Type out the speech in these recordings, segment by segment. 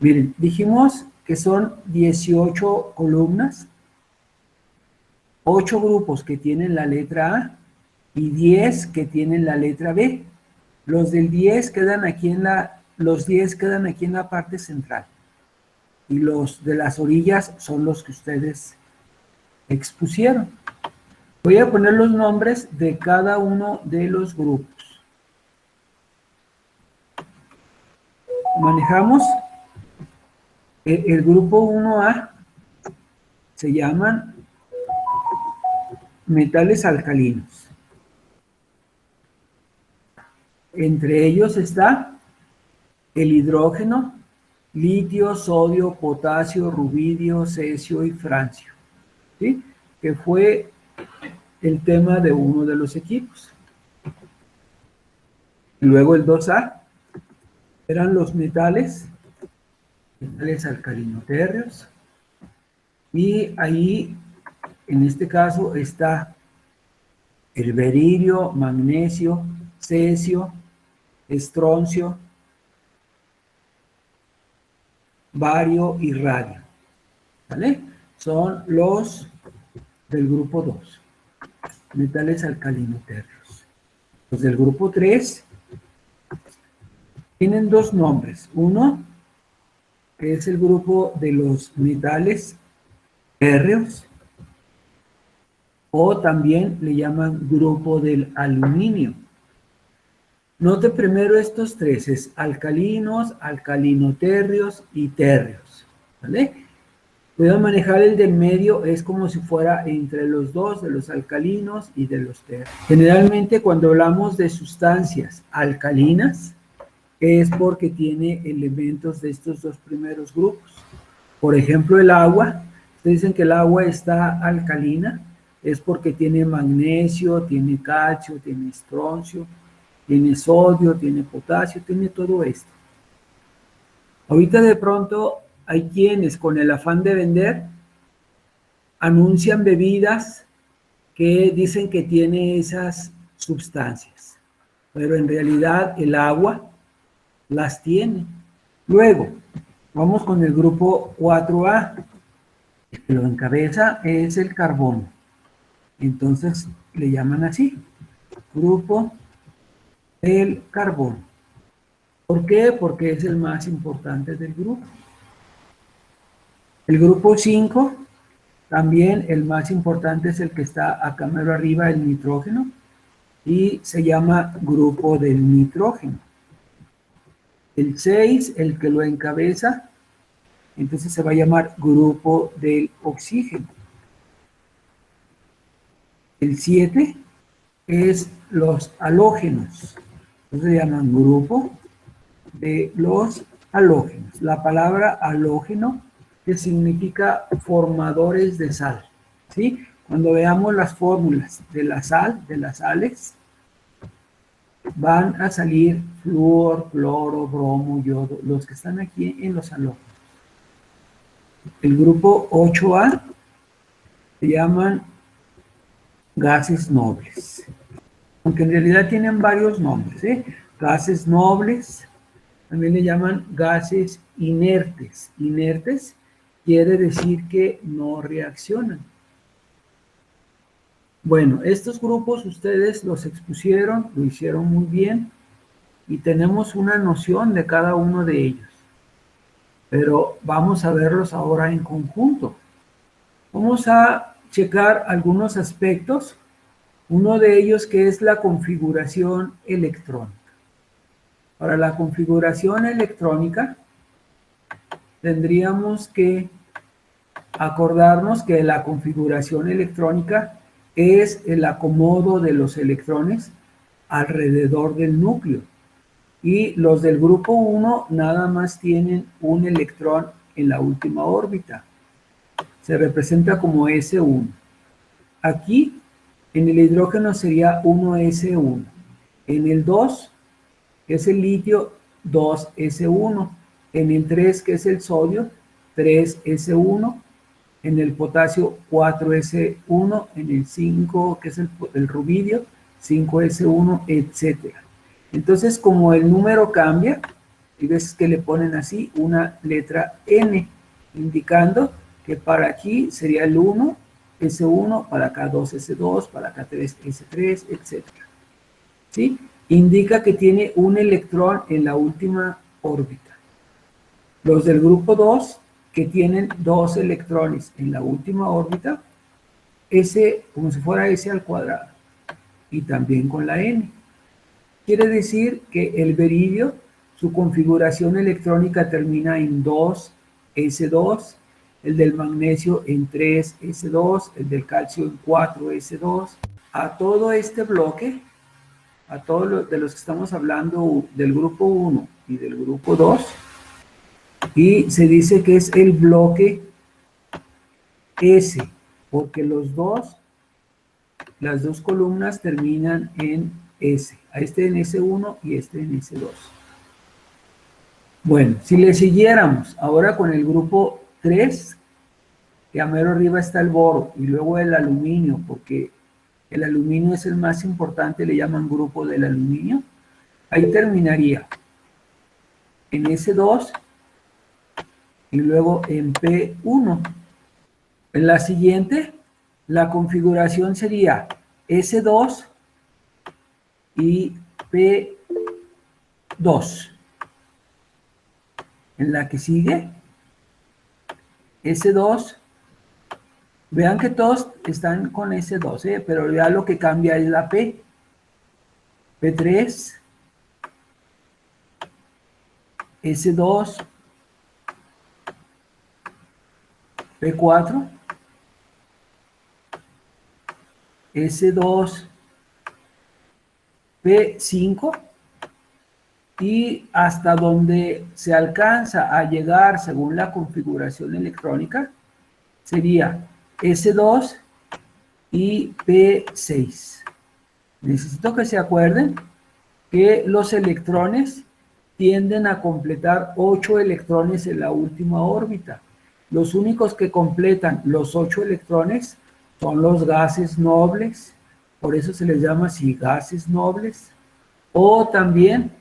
Miren, dijimos que son 18 columnas, 8 grupos que tienen la letra A y 10 que tienen la letra B. Los 10 quedan aquí en la parte central. Y los de las orillas son los que ustedes expusieron. Voy a poner los nombres de cada uno de los grupos. Manejamos el grupo 1A, se llaman metales alcalinos. Entre ellos está el hidrógeno, litio, sodio, potasio, rubidio, cesio y francio, ¿sí? Que fue el tema de uno de los equipos. Luego el 2A eran los metales alcalinotérreos, y ahí en este caso está el beririo, magnesio, cesio, estroncio, bario y radio, ¿vale? Son los del grupo 2, metales alcalinotérreos. Los del grupo 3 tienen dos nombres. Uno, que es el grupo de los metales férreos, o también le llaman grupo del aluminio. Note primero estos tres, es alcalinos, alcalinotérreos y térreos, ¿vale? Puedo manejar el del medio, es como si fuera entre los dos, de los alcalinos y de los térreos. Generalmente cuando hablamos de sustancias alcalinas, es porque tiene elementos de estos dos primeros grupos. Por ejemplo, el agua, ustedes dicen que el agua está alcalina, es porque tiene magnesio, tiene calcio, tiene estroncio, tiene sodio, tiene potasio, tiene todo esto. Ahorita de pronto hay quienes con el afán de vender anuncian bebidas que dicen que tiene esas sustancias, pero en realidad el agua las tiene. Luego, vamos con el grupo 4A. El que lo encabeza es el carbono. Entonces le llaman así, grupo del carbono. ¿Por qué? Porque es el más importante del grupo. El grupo 5, también el más importante es el que está acá mero arriba, el nitrógeno, y se llama grupo del nitrógeno. El 6, el que lo encabeza, entonces se va a llamar grupo del oxígeno. El 7 es los halógenos, entonces se llaman grupo de los halógenos. La palabra halógeno, que significa formadores de sal, ¿sí? Cuando veamos las fórmulas de la sal, de las sales, van a salir flúor, cloro, bromo, yodo, los que están aquí en los halógenos. El grupo 8A se llaman gases nobles, aunque en realidad tienen varios nombres, ¿eh? Gases nobles, también le llaman gases inertes. Inertes quiere decir que no reaccionan. Bueno, estos grupos ustedes los expusieron, lo hicieron muy bien y tenemos una noción de cada uno de ellos. Pero vamos a verlos ahora en conjunto. Vamos a checar algunos aspectos. Uno de ellos que es la configuración electrónica. Para la configuración electrónica tendríamos que acordarnos que la configuración electrónica es el acomodo de los electrones alrededor del núcleo. Y los del grupo 1 nada más tienen un electrón en la última órbita. Se representa como S1. Aquí, en el hidrógeno sería 1S1. En el 2, que es el litio, 2S1. En el 3, que es el sodio, 3S1. En el potasio, 4S1. En el 5, que es el rubidio, 5S1, etc. Entonces, como el número cambia, Hay veces que le ponen así una letra N, indicando que para aquí sería el 1, S1, para acá 2, S2, para acá 3, S3, etc. ¿Sí? Indica que tiene un electrón en la última órbita. Los del grupo 2, que tienen 2 electrones en la última órbita, S, como si fuera S al cuadrado, y también con la N. Quiere decir que el beridio, su configuración electrónica termina en 2S2, el del magnesio en 3S2, el del calcio en 4S2. A todo este bloque, a todos de los que estamos hablando del grupo 1 y del grupo 2, y se dice que es el bloque S, porque las dos columnas terminan en S, a este en S1 y este en S2. Bueno, si le siguiéramos ahora con el grupo 3, que a mero arriba está el boro, y luego el aluminio, porque el aluminio es el más importante, le llaman grupo del aluminio, ahí terminaría en S2 y luego en P1. En la siguiente, la configuración sería S2 y P2. En la que sigue, S2, vean que todos están con S2, pero ya lo que cambia es la P. P3, S2, P4, S2, P5, y hasta donde se alcanza a llegar según la configuración electrónica sería S2 y P6. Necesito que se acuerden que los electrones tienden a completar 8 electrones en la última órbita. Los únicos que completan los 8 electrones son los gases nobles, por eso se les llama así gases nobles, o también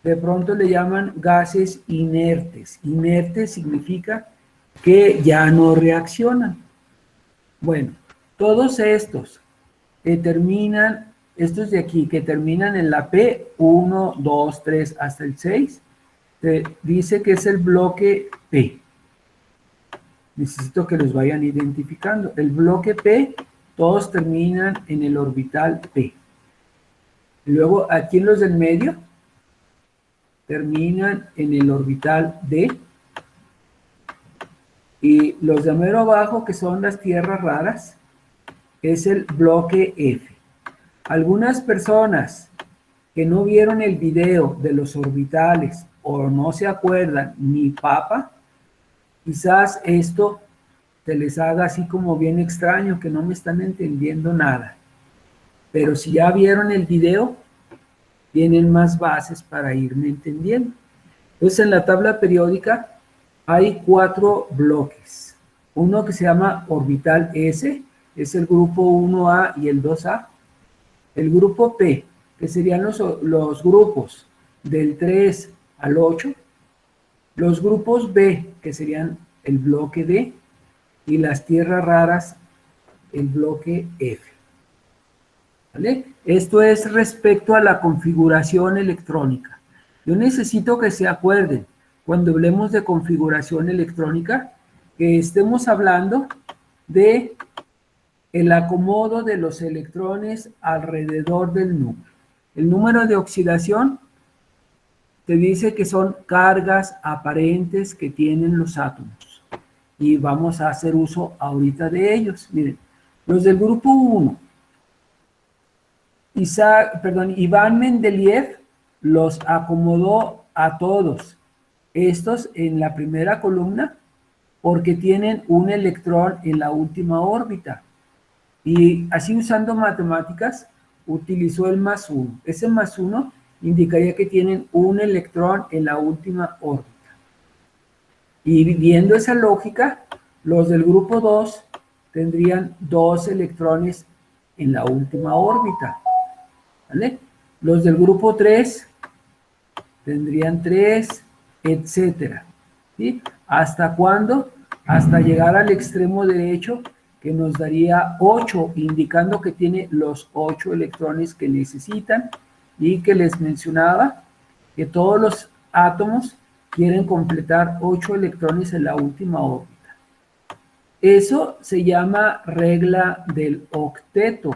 de pronto le llaman gases inertes. Inerte significa que ya no reaccionan. Bueno, todos estos que terminan, estos de aquí que terminan en la P, 1, 2, 3 hasta el 6, te dice que es el bloque P. Necesito que los vayan identificando. El bloque P, todos terminan en el orbital P. Y luego aquí en los del medio, terminan en el orbital D, y los de mero abajo, que son las tierras raras, es el bloque F. Algunas personas que no vieron el video de los orbitales o no se acuerdan ni papa, quizás esto se les haga así como bien extraño, que no me están entendiendo nada. Pero si ya vieron el video, tienen más bases para irme entendiendo. Entonces, en la tabla periódica hay 4 bloques. Uno que se llama orbital S, es el grupo 1A y el 2A. El grupo P, que serían los grupos del 3 al 8. Los grupos B, que serían el bloque D. Y las tierras raras, el bloque F. ¿Vale? Esto es respecto a la configuración electrónica. Yo necesito que se acuerden, cuando hablemos de configuración electrónica, que estemos hablando de el acomodo de los electrones alrededor del núcleo. El número de oxidación te dice que son cargas aparentes que tienen los átomos. Y vamos a hacer uso ahorita de ellos. Miren, los del grupo 1, Iván Mendeleev los acomodó a todos estos en la primera columna porque tienen un electrón en la última órbita. Y así, usando matemáticas, utilizó el +1. Ese +1 indicaría que tienen un electrón en la última órbita. Y viendo esa lógica, los del grupo 2 tendrían 2 electrones en la última órbita. ¿Vale? Los del grupo 3 tendrían 3, etcétera. ¿Sí? ¿Hasta cuándo? Hasta llegar al extremo derecho, que nos daría 8, indicando que tiene los 8 electrones que necesitan, y que les mencionaba que todos los átomos quieren completar 8 electrones en la última órbita. Eso se llama regla del octeto.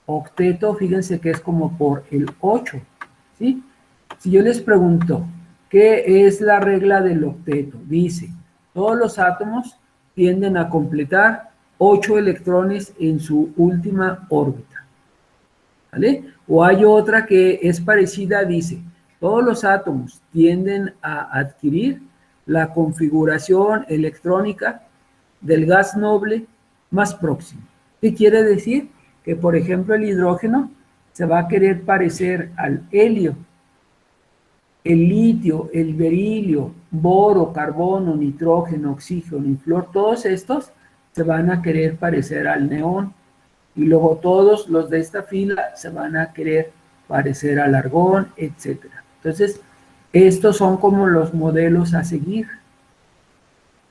Octeto, fíjense que es como por el 8, ¿sí? Si yo les pregunto, ¿qué es la regla del octeto? Dice, todos los átomos tienden a completar 8 electrones en su última órbita, ¿vale? O hay otra que es parecida, dice, todos los átomos tienden a adquirir la configuración electrónica del gas noble más próximo. ¿Qué quiere decir? Que, por ejemplo, el hidrógeno se va a querer parecer al helio, el litio, el berilio, boro, carbono, nitrógeno, oxígeno y flúor, todos estos se van a querer parecer al neón. Y luego todos los de esta fila se van a querer parecer al argón, etc. Entonces, estos son como los modelos a seguir.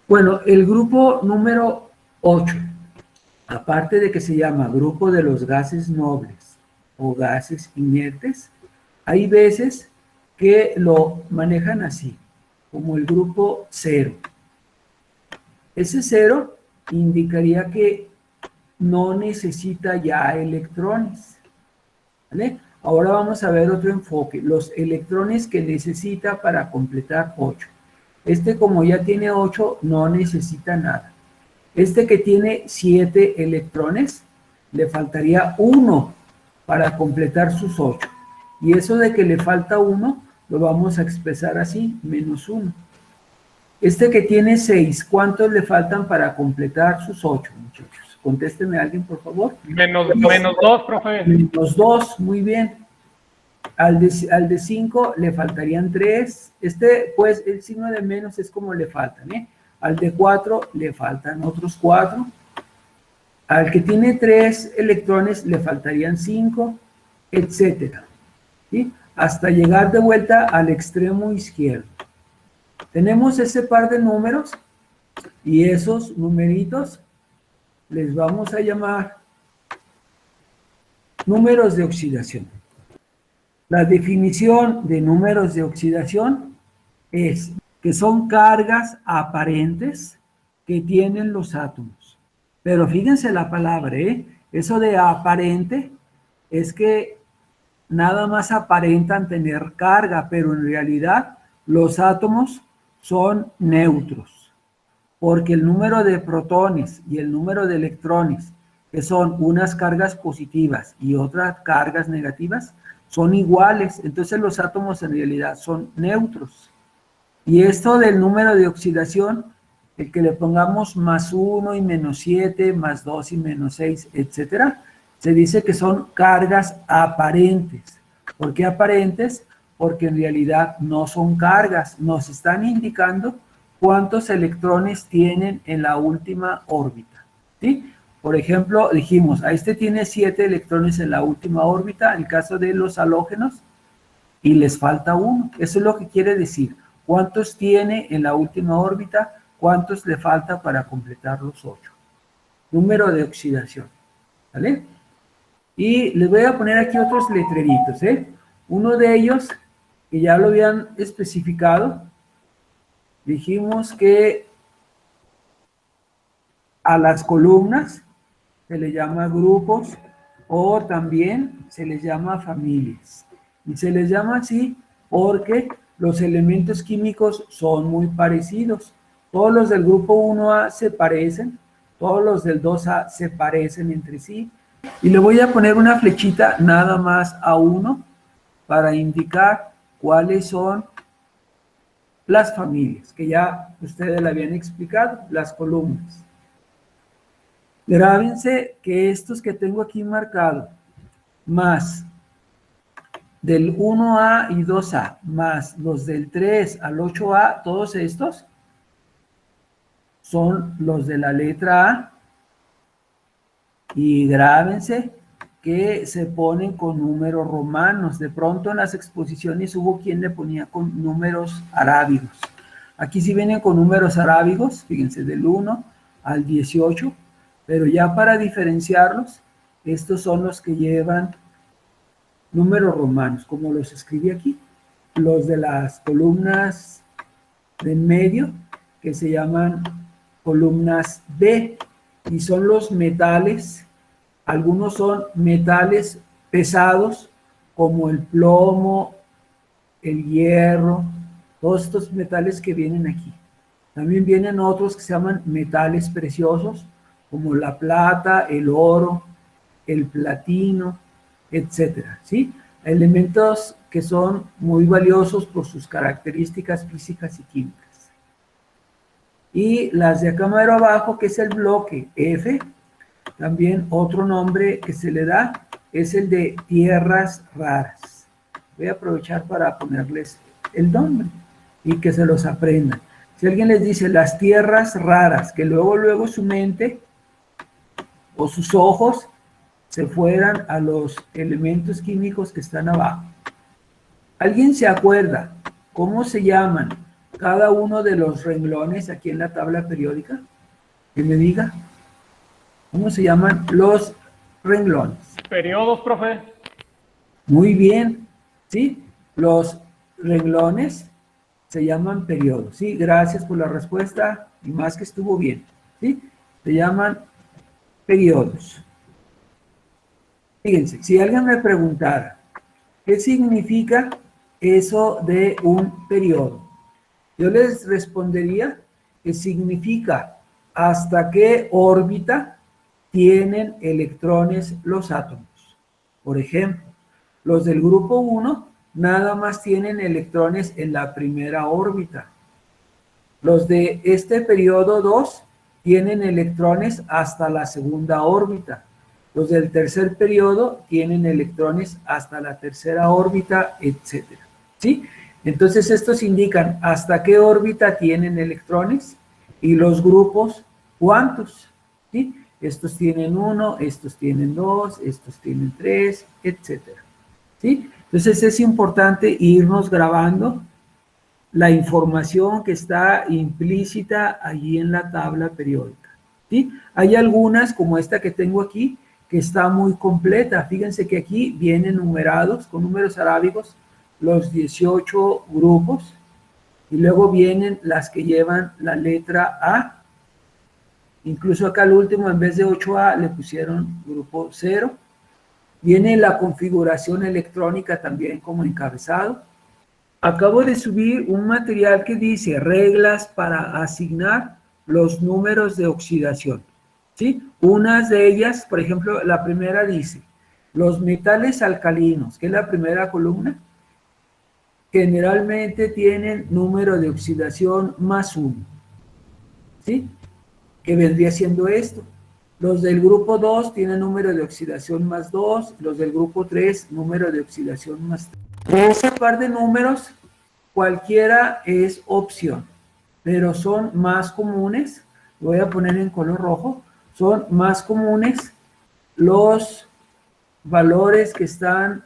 Bueno, el grupo número 8, aparte de que se llama grupo de los gases nobles o gases inertes, hay veces que lo manejan así, como el grupo 0. Ese 0 indicaría que no necesita ya electrones, ¿vale? Ahora vamos a ver otro enfoque, los electrones que necesita para completar 8. Este, como ya tiene 8, no necesita nada. Este que tiene 7 electrones, le faltaría 1 para completar sus 8. Y eso de que le falta 1, lo vamos a expresar así, menos 1. Este que tiene 6, ¿cuántos le faltan para completar sus 8, muchachos? Contésteme alguien, por favor. Menos 2, profe. Menos 2, muy bien. Al de 5 le faltarían 3. Pues, el signo de menos es como le faltan, ¿eh? Al de 4 le faltan otros 4. Al que tiene 3 electrones le faltarían 5, etcétera, ¿sí? Hasta llegar de vuelta al extremo izquierdo. Tenemos ese par de números y esos numeritos les vamos a llamar números de oxidación. La definición de números de oxidación es que son cargas aparentes que tienen los átomos. Pero fíjense la palabra, ¿eh? Eso de aparente es que nada más aparentan tener carga, pero en realidad los átomos son neutros, porque el número de protones y el número de electrones, que son unas cargas positivas y otras cargas negativas, son iguales. Entonces los átomos en realidad son neutros. Y esto del número de oxidación, el que le pongamos más 1 y menos 7, más 2 y menos 6, etcétera, se dice que son cargas aparentes. ¿Por qué aparentes? Porque en realidad no son cargas, nos están indicando cuántos electrones tienen en la última órbita, ¿sí? Por ejemplo, dijimos, a este tiene 7 electrones en la última órbita, el caso de los halógenos, y les falta 1. Eso es lo que quiere decir. ¿Cuántos tiene en la última órbita? ¿Cuántos le falta para completar los 8? Número de oxidación, ¿vale? Y les voy a poner aquí otros letreritos, ¿eh? Uno de ellos, que ya lo habían especificado, dijimos que a las columnas se les llama grupos o también se les llama familias. Y se les llama así porque los elementos químicos son muy parecidos. Todos los del grupo 1A se parecen, todos los del 2A se parecen entre sí. Y le voy a poner una flechita nada más a uno para indicar cuáles son las familias, que ya ustedes le habían explicado, las columnas. Grábense que estos que tengo aquí marcados, más del 1A y 2A, más los del 3 al 8A, todos estos son los de la letra A. Y grábense que se ponen con números romanos. De pronto en las exposiciones hubo quien le ponía con números arábigos. Aquí sí vienen con números arábigos, fíjense, del 1 al 18, pero ya para diferenciarlos, estos son los que llevan números romanos, como los escribí aquí. Los de las columnas de en medio, que se llaman columnas B, y son los metales. Algunos son metales pesados, como el plomo, el hierro, todos estos metales que vienen aquí. También vienen otros que se llaman metales preciosos, como la plata, el oro, el platino, etcétera, ¿sí? Elementos que son muy valiosos por sus características físicas y químicas. Y las de acá mero abajo, que es el bloque F, también otro nombre que se le da es el de tierras raras. Voy a aprovechar para ponerles el nombre y que se los aprendan. Si alguien les dice las tierras raras, que luego su mente o sus ojos se fueran a los elementos químicos que están abajo. ¿Alguien se acuerda cómo se llaman cada uno de los renglones aquí en la tabla periódica? Que me diga. ¿Cómo se llaman los renglones? Periodos, profe. Muy bien, ¿sí? Los renglones se llaman periodos, ¿sí? Gracias por la respuesta y más que estuvo bien, ¿sí? Se llaman periodos. Fíjense, si alguien me preguntara, ¿qué significa eso de un periodo? Yo les respondería que significa hasta qué órbita tienen electrones los átomos. Por ejemplo, los del grupo 1 nada más tienen electrones en la primera órbita. Los de este periodo 2 tienen electrones hasta la segunda órbita. Los del tercer periodo tienen electrones hasta la tercera órbita, etcétera, ¿sí? Entonces estos indican hasta qué órbita tienen electrones y los grupos cuántos, ¿sí? Estos tienen 1, estos tienen 2, estos tienen 3, etcétera, ¿sí? Entonces es importante irnos grabando la información que está implícita allí en la tabla periódica, ¿sí? Hay algunas, como esta que tengo aquí, que está muy completa. Fíjense que aquí vienen numerados con números arábigos los 18 grupos y luego vienen las que llevan la letra A. Incluso acá al último, en vez de 8A, le pusieron grupo 0. Viene la configuración electrónica también como encabezado. Acabo de subir un material que dice reglas para asignar los números de oxidación, ¿sí? Unas de ellas, por ejemplo, la primera dice, los metales alcalinos, que es la primera columna, generalmente tienen número de oxidación más 1, ¿sí? Que vendría siendo esto. Los del grupo 2 tienen número de oxidación más 2, los del grupo 3, número de oxidación más 3. Ese par de números, cualquiera es opción, pero son más comunes, voy a poner en color rojo, son más comunes los valores que están,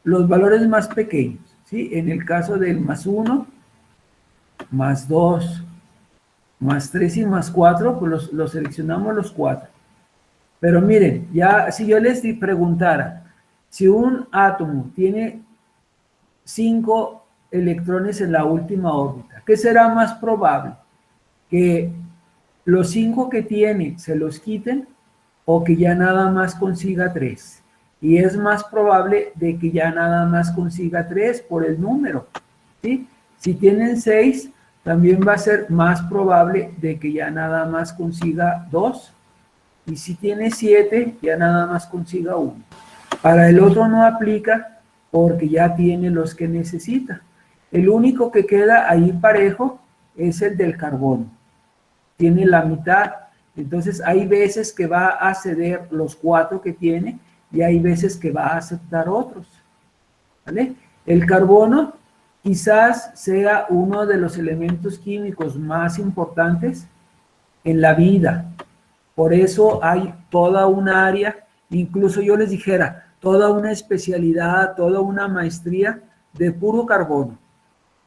los valores más pequeños, ¿sí? En el caso del más 1, más 2, más 3 y más 4, pues los seleccionamos los 4. Pero miren, ya si yo les preguntara, si un átomo tiene 5 electrones en la última órbita, ¿qué será más probable? ¿Que los 5 que tiene se los quiten o que ya nada más consiga 3? Y es más probable de que ya nada más consiga 3 por el número, ¿sí? Si tienen 6, también va a ser más probable de que ya nada más consiga 2. Y si tiene 7, ya nada más consiga 1. Para el otro no aplica porque ya tiene los que necesita. El único que queda ahí parejo es el del carbono. Tiene la mitad. Entonces hay veces que va a ceder los 4 que tiene y hay veces que va a aceptar otros, ¿vale? El carbono quizás sea uno de los elementos químicos más importantes en la vida. Por eso hay toda un área, incluso yo les dijera, toda una especialidad, toda una maestría de puro carbono,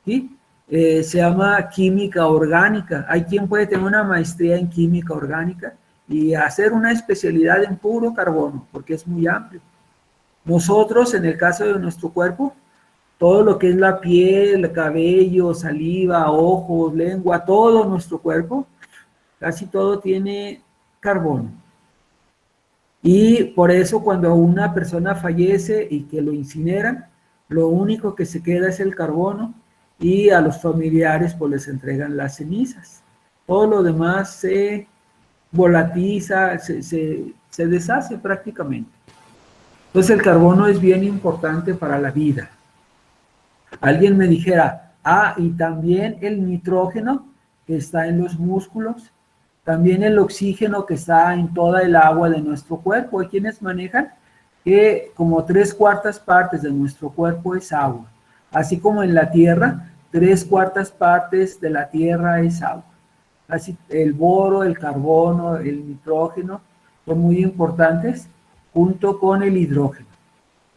¿sí? Se llama química orgánica. Hay quien puede tener una maestría en química orgánica y hacer una especialidad en puro carbono, porque es muy amplio. Nosotros, en el caso de nuestro cuerpo, todo lo que es la piel, cabello, saliva, ojos, lengua, todo nuestro cuerpo, casi todo tiene carbono. Y por eso cuando una persona fallece y que lo incineran, lo único que se queda es el carbono y a los familiares pues les entregan las cenizas. Todo lo demás se volatiza, se deshace prácticamente. Entonces el carbono es bien importante para la vida. Alguien me dijera, y también el nitrógeno que está en los músculos, también el oxígeno que está en toda el agua de nuestro cuerpo. Hay quienes manejan que como 3/4 partes de nuestro cuerpo es agua. Así como en la tierra, 3/4 partes de la tierra es agua. Así el boro, el carbono, el nitrógeno son muy importantes junto con el hidrógeno.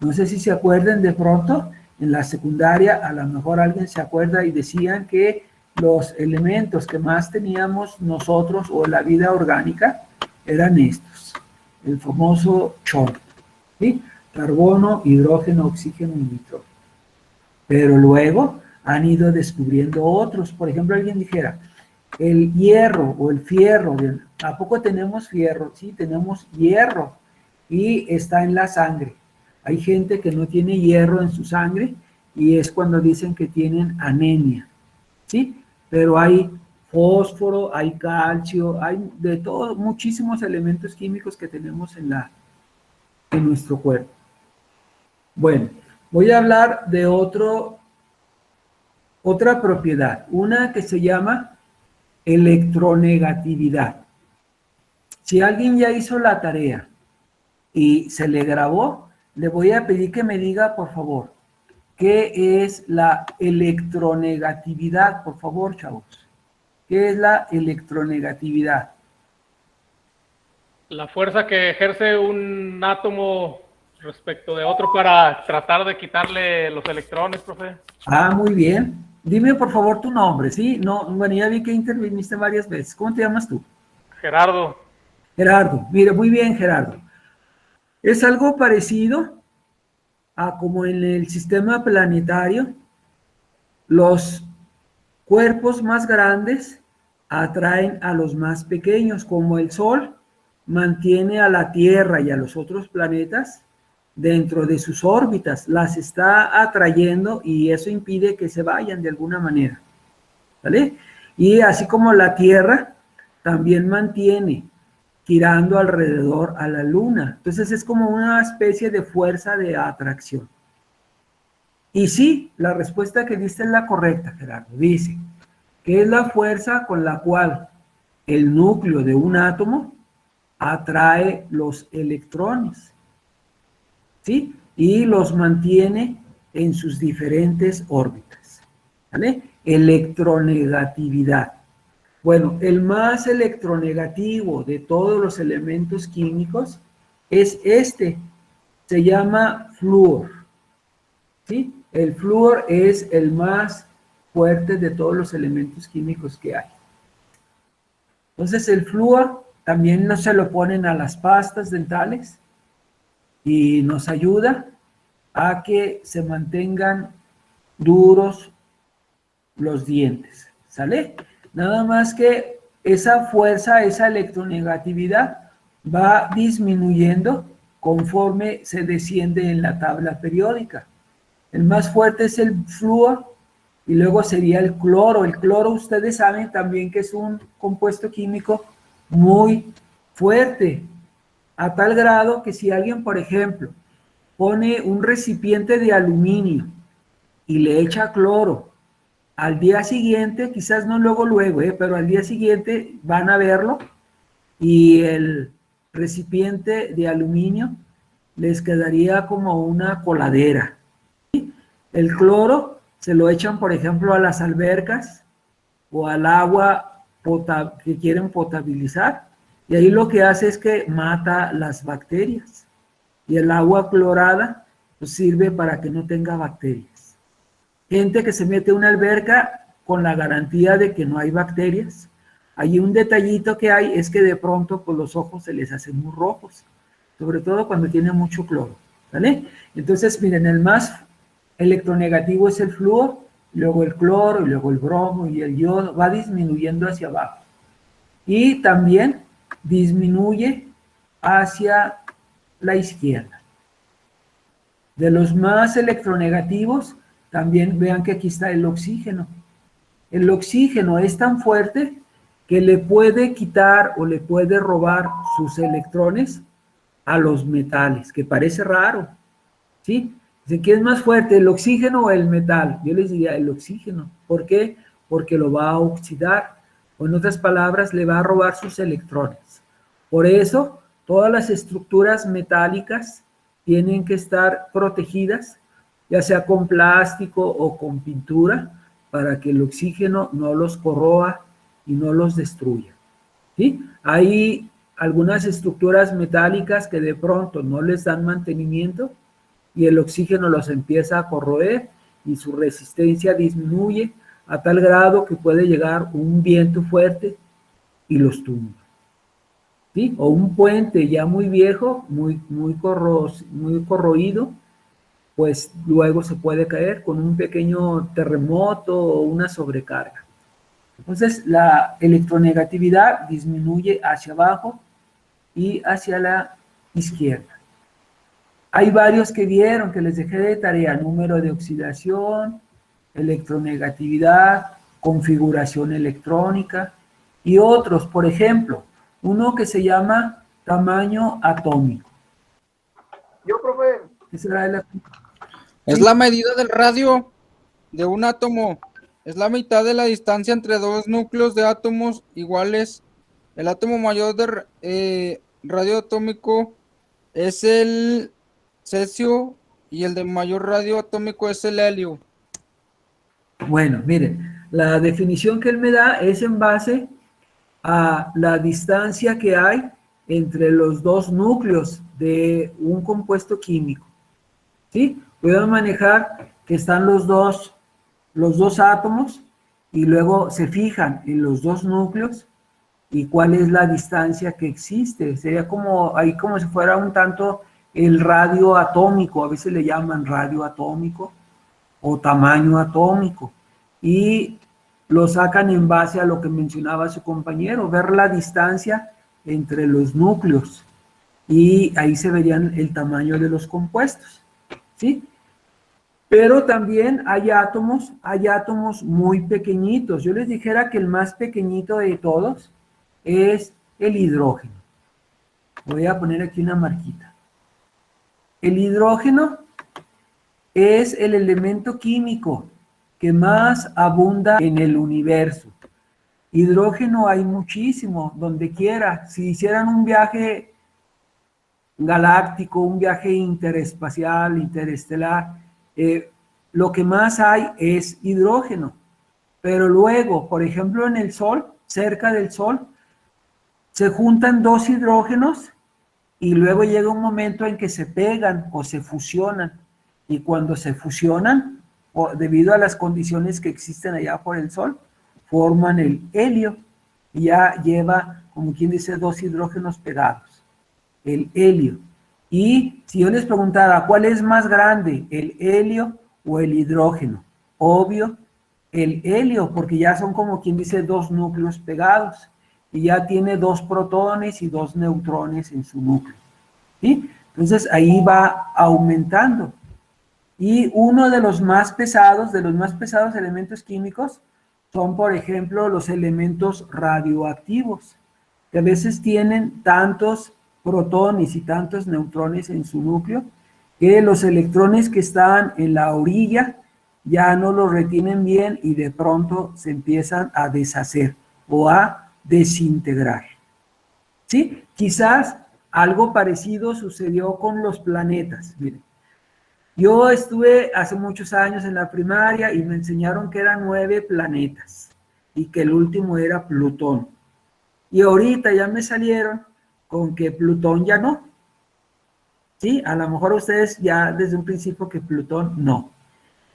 No sé si se acuerdan de pronto, en la secundaria a lo mejor alguien se acuerda y decían que los elementos que más teníamos nosotros o la vida orgánica eran estos, el famoso chorro, ¿sí? Carbono, hidrógeno, oxígeno y nitrógeno. Pero luego han ido descubriendo otros. Por ejemplo, alguien dijera, el hierro o el fierro, ¿a poco tenemos fierro? Sí, tenemos hierro y está en la sangre. Hay gente que no tiene hierro en su sangre y es cuando dicen que tienen anemia, ¿sí? Pero hay fósforo, hay calcio, hay de todo, muchísimos elementos químicos que tenemos en nuestro cuerpo. Bueno, voy a hablar de otra propiedad, una que se llama electronegatividad. Si alguien ya hizo la tarea y se le grabó, le voy a pedir que me diga, por favor, ¿qué es la electronegatividad? Por favor, chavos. ¿Qué es la electronegatividad? La fuerza que ejerce un átomo respecto de otro para tratar de quitarle los electrones, profe. Muy bien. Dime, por favor, tu nombre, ¿sí? No, bueno, ya vi que interviniste varias veces. ¿Cómo te llamas tú? Gerardo. Gerardo. Mira, muy bien, Gerardo. Es algo parecido a como en el sistema planetario, los cuerpos más grandes atraen a los más pequeños, como el Sol mantiene a la Tierra y a los otros planetas dentro de sus órbitas, las está atrayendo y eso impide que se vayan de alguna manera, ¿vale? Y así como la Tierra también mantiene girando alrededor a la Luna, entonces es como una especie de fuerza de atracción. Y sí, la respuesta que diste es la correcta, Gerardo. Dice que es la fuerza con la cual el núcleo de un átomo atrae los electrones, ¿sí? Y los mantiene en sus diferentes órbitas, ¿vale? Electronegatividad. Bueno, el más electronegativo de todos los elementos químicos es este, se llama flúor, ¿sí? El flúor es el más fuerte de todos los elementos químicos que hay. Entonces el flúor también no se lo ponen a las pastas dentales y nos ayuda a que se mantengan duros los dientes, ¿sale? Nada más que esa fuerza, esa electronegatividad va disminuyendo conforme se desciende en la tabla periódica. El más fuerte es el flúor y luego sería el cloro. El cloro, ustedes saben también que es un compuesto químico muy fuerte, a tal grado que si alguien, por ejemplo, pone un recipiente de aluminio y le echa cloro, al día siguiente, quizás no luego, pero al día siguiente van a verlo y el recipiente de aluminio les quedaría como una coladera. El cloro se lo echan, por ejemplo, a las albercas o al agua que quieren potabilizar Y ahí lo que hace es que mata las bacterias. Y el agua clorada pues, sirve para que no tenga bacterias. Gente que se mete a una alberca con la garantía de que no hay bacterias. Allí un detallito que hay es que de pronto pues, los ojos se les hacen muy rojos, sobre todo cuando tiene mucho cloro, ¿vale? Entonces, miren, el más electronegativo es el flúor, luego el cloro, y luego el bromo y el yodo, va disminuyendo hacia abajo. Y también disminuye hacia la izquierda. De los más electronegativos, también vean que aquí está el oxígeno. El oxígeno es tan fuerte que le puede quitar o le puede robar sus electrones a los metales, que parece raro, ¿sí? Dicen, ¿qué es más fuerte, el oxígeno o el metal? Yo les diría el oxígeno. ¿Por qué? Porque lo va a oxidar, o en otras palabras, le va a robar sus electrones. Por eso, todas las estructuras metálicas tienen que estar protegidas, ya sea con plástico o con pintura, para que el oxígeno no los corroa y no los destruya. ¿Sí? Hay algunas estructuras metálicas que de pronto no les dan mantenimiento y el oxígeno los empieza a corroer y su resistencia disminuye a tal grado que puede llegar un viento fuerte y los tumba. ¿Sí? O un puente ya muy viejo, muy corroído, pues luego se puede caer con un pequeño terremoto o una sobrecarga. Entonces, la electronegatividad disminuye hacia abajo y hacia la izquierda. Hay varios que vieron, que les dejé de tarea: número de oxidación, electronegatividad, configuración electrónica y otros. Por ejemplo, uno que se llama tamaño atómico. Yo, profe. ¿Qué será el Es la medida del radio de un átomo. Es la mitad de la distancia entre dos núcleos de átomos iguales. El átomo mayor de radio atómico es el cesio y el de mayor radio atómico es el helio. Bueno, miren, la definición que él me da es en base a la distancia que hay entre los dos núcleos de un compuesto químico. ¿Sí? Puedo manejar que están los dos átomos y luego se fijan en los dos núcleos y cuál es la distancia que existe. Sería como ahí como si fuera un tanto el radio atómico, a veces le llaman radio atómico o tamaño atómico, y lo sacan en base a lo que mencionaba su compañero, ver la distancia entre los núcleos, y ahí se verían el tamaño de los compuestos, ¿sí? Pero también hay átomos muy pequeñitos. Yo les dijera que el más pequeñito de todos es el hidrógeno. Voy a poner aquí una marquita. El hidrógeno es el elemento químico que más abunda en el universo. Hidrógeno hay muchísimo, donde quiera. Si hicieran un viaje galáctico, un viaje interespacial, interestelar, lo que más hay es hidrógeno. Pero luego, por ejemplo, en el Sol, cerca del Sol, se juntan dos hidrógenos y luego llega un momento en que se pegan o se fusionan. Y cuando se fusionan, debido a las condiciones que existen allá por el Sol, forman el helio. Y ya lleva, como quien dice, dos hidrógenos pegados, el helio. Y si yo les preguntara, ¿cuál es más grande, el helio o el hidrógeno? Obvio, el helio, porque ya son como quien dice dos núcleos pegados y ya tiene dos protones y dos neutrones en su núcleo. ¿Sí? Entonces ahí va aumentando. Y uno de los más pesados elementos químicos son, por ejemplo, los elementos radioactivos, que a veces tienen tantos protones y tantos neutrones en su núcleo que los electrones que están en la orilla ya no los retienen bien y de pronto se empiezan a deshacer o a desintegrar. ¿Sí? Quizás algo parecido sucedió con los planetas. Miren, yo estuve hace muchos años en la primaria y me enseñaron que eran 9 planetas y que el último era Plutón. Y ahorita ya me salieron con que Plutón ya no. ¿Sí? A lo mejor ustedes ya desde un principio que Plutón no.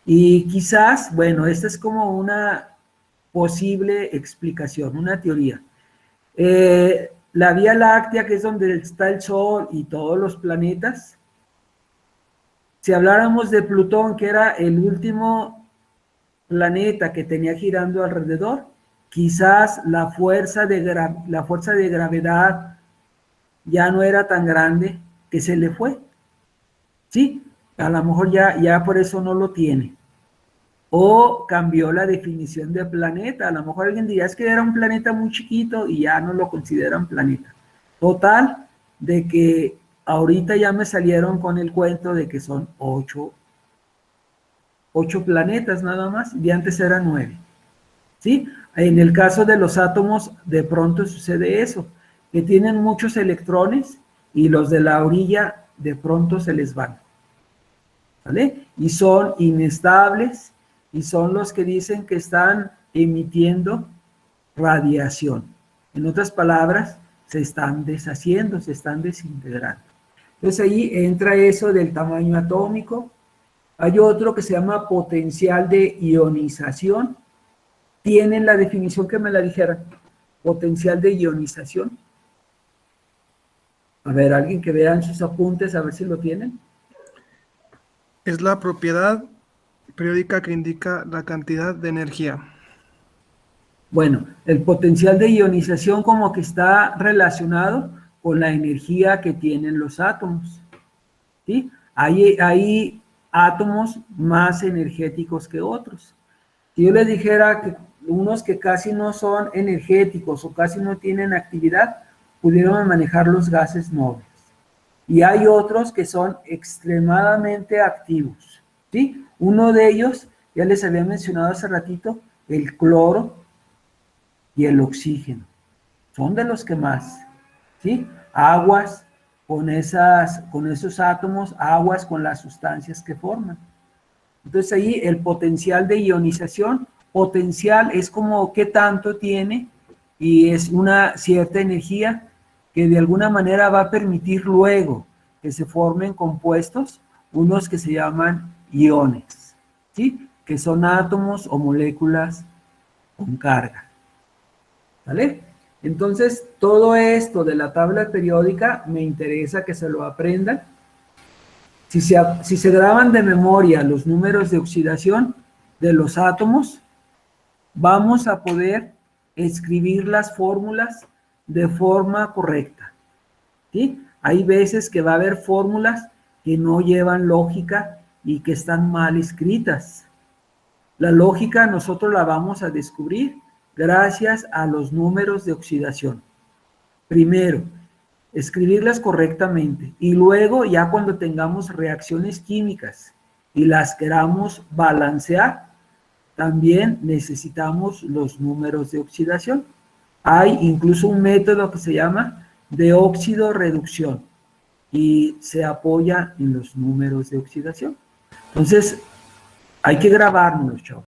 Y quizás, bueno, esta es como una posible explicación, una teoría. La Vía Láctea, que es donde está el Sol y todos los planetas, si habláramos de Plutón, que era el último planeta que tenía girando alrededor, quizás la fuerza de gravedad ya no era tan grande que se le fue. Sí, a lo mejor ya por eso no lo tiene. O cambió la definición de planeta. A lo mejor alguien diría, es que era un planeta muy chiquito y ya no lo consideran planeta. Total, de que ahorita ya me salieron con el cuento de que son 8 planetas nada más, y antes eran 9. ¿Sí? En el caso de los átomos, de pronto sucede eso, que tienen muchos electrones y los de la orilla de pronto se les van. ¿Vale? Y son inestables y son los que dicen que están emitiendo radiación. En otras palabras, se están deshaciendo, se están desintegrando. Entonces ahí entra eso del tamaño atómico. Hay otro que se llama potencial de ionización. ¿Tienen la definición que me la dijeran? Potencial de ionización. A ver, alguien que vea en sus apuntes, a ver si lo tienen. Es la propiedad periódica que indica la cantidad de energía. Bueno, el potencial de ionización como que está relacionado con la energía que tienen los átomos. ¿Sí? Hay átomos más energéticos que otros. Si yo les dijera que unos que casi no son energéticos o casi no tienen actividad, pudieron manejar los gases nobles. Y hay otros que son extremadamente activos. ¿Sí? Uno de ellos, ya les había mencionado hace ratito, el cloro y el oxígeno. Son de los que más. ¿Sí? Aguas con esos átomos, aguas con las sustancias que forman. Entonces ahí el potencial de ionización, potencial es como qué tanto tiene y es una cierta energía que de alguna manera va a permitir luego que se formen compuestos, unos que se llaman iones, ¿sí? Que son átomos o moléculas con carga. ¿Vale? Entonces, todo esto de la tabla periódica me interesa que se lo aprendan. Si se graban de memoria los números de oxidación de los átomos, vamos a poder escribir las fórmulas de forma correcta. ¿Sí? Hay veces que va a haber fórmulas que no llevan lógica y que están mal escritas. La lógica nosotros la vamos a descubrir gracias a los números de oxidación. Primero, escribirlas correctamente y luego ya cuando tengamos reacciones químicas y las queramos balancear, también necesitamos los números de oxidación. Hay incluso un método que se llama de óxido-reducción y se apoya en los números de oxidación. Entonces, hay que grabárnoslos, chavos.